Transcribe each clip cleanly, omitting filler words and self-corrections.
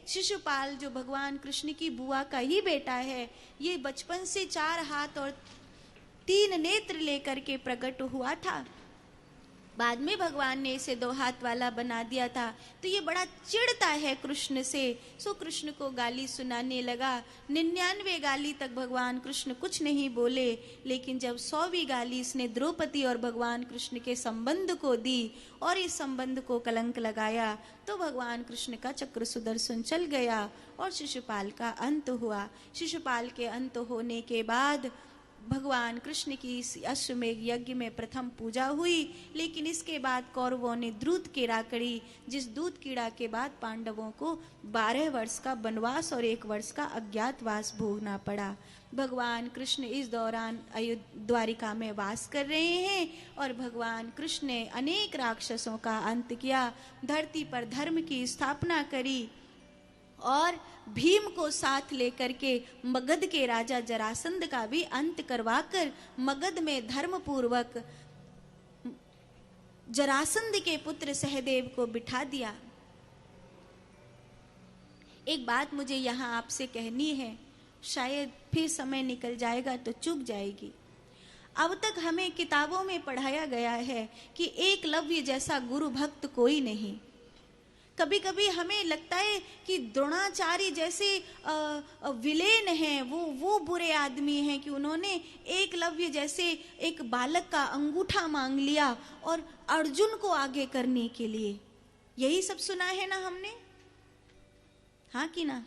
शिशुपाल जो भगवान कृष्ण की बुआ का ही बेटा है, ये बचपन से 4 हाथ और 3 नेत्र लेकर के प्रकट हुआ था। बाद में भगवान ने इसे 2 हाथ वाला बना दिया था। तो ये बड़ा चिढ़ता है कृष्ण से, सो कृष्ण को गाली सुनाने लगा। 99 गाली तक भगवान कृष्ण कुछ नहीं बोले, लेकिन जब 100वीं गाली इसने द्रौपदी और भगवान कृष्ण के संबंध को दी और इस संबंध को कलंक लगाया, तो भगवान कृष्ण का चक्र सुदर्शन चल गया और शिशुपाल का अंत हुआ। शिशुपाल के अंत होने के बाद भगवान कृष्ण की इस अश्वमेघ यज्ञ में प्रथम पूजा हुई, लेकिन इसके बाद कौरवों ने दूत कीड़ा करी, जिस दूत कीड़ा के बाद पांडवों को 12 वर्ष का वनवास और 1 वर्ष का अज्ञातवास भोगना पड़ा। भगवान कृष्ण इस दौरान द्वारिका में वास कर रहे हैं और भगवान कृष्ण ने अनेक राक्षसों का अंत किया, धरती पर धर्म की स्थापना करी और भीम को साथ लेकर के मगध के राजा जरासंध का भी अंत करवाकर मगध में धर्म पूर्वक जरासंध के पुत्र सहदेव को बिठा दिया। एक बात मुझे यहाँ आपसे कहनी है, शायद फिर समय निकल जाएगा तो चूक जाएगी। अब तक हमें किताबों में पढ़ाया गया है कि एकलव्य जैसा गुरु भक्त कोई नहीं। कभी कभी हमें लगता है कि द्रोणाचार्य जैसे विलेन हैं, वो बुरे आदमी हैं कि उन्होंने एकलव्य जैसे एक बालक का अंगूठा मांग लिया और अर्जुन को आगे करने के लिए। यही सब सुना है ना हमने, हाँ कि ना?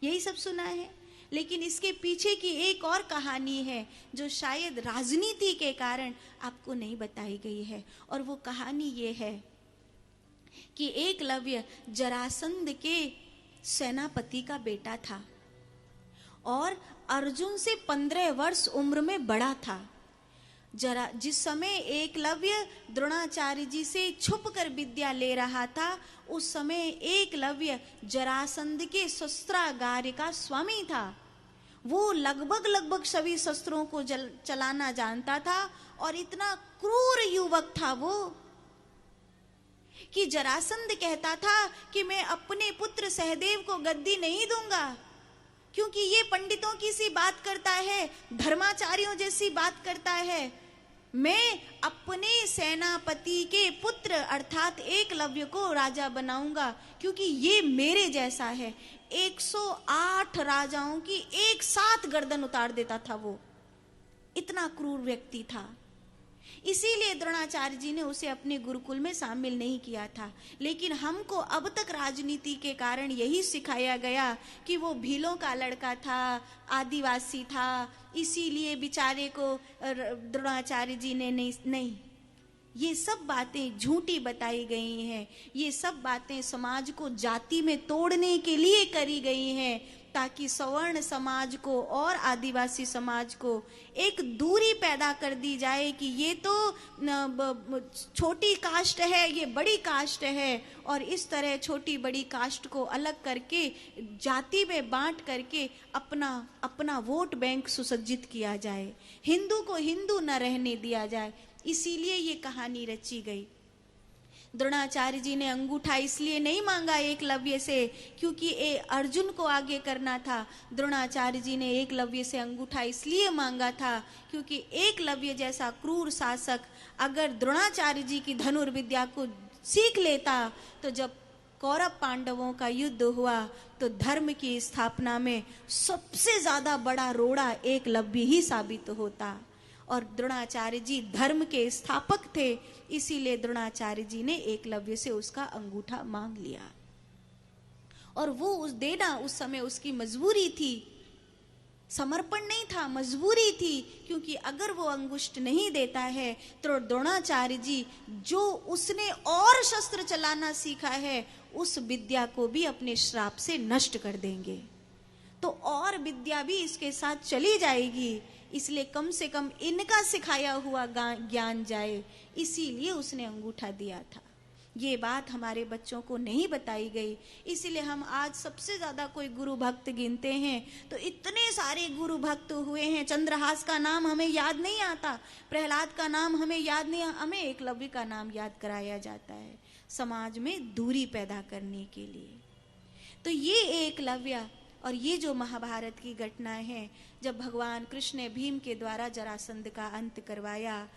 यही सब सुना है, लेकिन इसके पीछे की एक और कहानी है जो शायद राजनीति के कारण आपको नहीं बताई गई है, और वो कहानी ये है कि एकलव्य जरासंध के सेनापति का बेटा था और अर्जुन से 15 वर्ष उम्र में बड़ा था। जिस समय एकलव्य द्रोणाचार्य जी से छुप कर विद्या ले रहा था, उस समय एकलव्य जरासंध के शस्त्रागार का स्वामी था। वो लगभग सभी शस्त्रों को चलाना जानता था और इतना क्रूर युवक था वो कि जरासंध कहता था कि मैं अपने पुत्र सहदेव को गद्दी नहीं दूंगा, क्योंकि ये पंडितों की सी बात करता है, धर्माचार्यों जैसी बात करता है। मैं अपने सेनापति के पुत्र अर्थात एकलव्य को राजा बनाऊंगा, क्योंकि ये मेरे जैसा है। 108 राजाओं की एक साथ गर्दन उतार देता था वो, इतना क्रूर व्यक्ति था। इसीलिए द्रोणाचार्य जी ने उसे अपने गुरुकुल में शामिल नहीं किया था। लेकिन हमको अब तक राजनीति के कारण यही सिखाया गया कि वो भीलों का लड़का था, आदिवासी था, इसीलिए बेचारे को द्रोणाचार्य जी ने नहीं। ये सब बातें झूठी बताई गई हैं। ये सब बातें समाज को जाति में तोड़ने के लिए करी गई हैं, ताकि सवर्ण समाज को और आदिवासी समाज को एक दूरी पैदा कर दी जाए कि ये तो छोटी कास्ट है, ये बड़ी कास्ट है, और इस तरह छोटी बड़ी कास्ट को अलग करके जाति में बांट करके अपना वोट बैंक सुसज्जित किया जाए, हिंदू को हिंदू न रहने दिया जाए। इसीलिए ये कहानी रची गई। द्रोणाचार्य जी ने अंगूठा इसलिए नहीं मांगा एकलव्य से क्योंकि अर्जुन को आगे करना था। द्रोणाचार्य जी ने एकलव्य से अंगूठा इसलिए मांगा था क्योंकि एकलव्य जैसा क्रूर शासक अगर द्रोणाचार्य जी की धनुर्विद्या को सीख लेता, तो जब कौरव पांडवों का युद्ध हुआ तो धर्म की स्थापना में सबसे ज्यादा बड़ा रोड़ा एकलव्य ही साबित होता। और द्रोणाचार्य जी धर्म के स्थापक थे, इसीलिए द्रोणाचार्य जी ने एकलव्य से उसका अंगूठा मांग लिया। और वो देना उस समय उसकी मजबूरी थी, समर्पण नहीं था, मजबूरी थी। क्योंकि अगर वो अंगुष्ठ नहीं देता है तो द्रोणाचार्य जी जो उसने और शस्त्र चलाना सीखा है उस विद्या को भी अपने श्राप से नष्ट कर देंगे, तो और विद्या भी इसके साथ चली जाएगी। इसलिए कम से कम इनका सिखाया हुआ ज्ञान जाए, इसीलिए उसने अंगूठा दिया था। ये बात हमारे बच्चों को नहीं बताई गई। इसीलिए हम आज सबसे ज्यादा कोई गुरु भक्त गिनते हैं तो इतने सारे गुरु भक्त हुए हैं। चंद्रहास का नाम हमें याद नहीं आता, प्रहलाद का नाम हमें याद नहीं, हमें एकलव्य का नाम याद कराया जाता है समाज में दूरी पैदा करने के लिए। तो ये एकलव्य और ये जो महाभारत की घटना है, जब भगवान कृष्ण ने भीम के द्वारा जरासंध का अंत करवाया,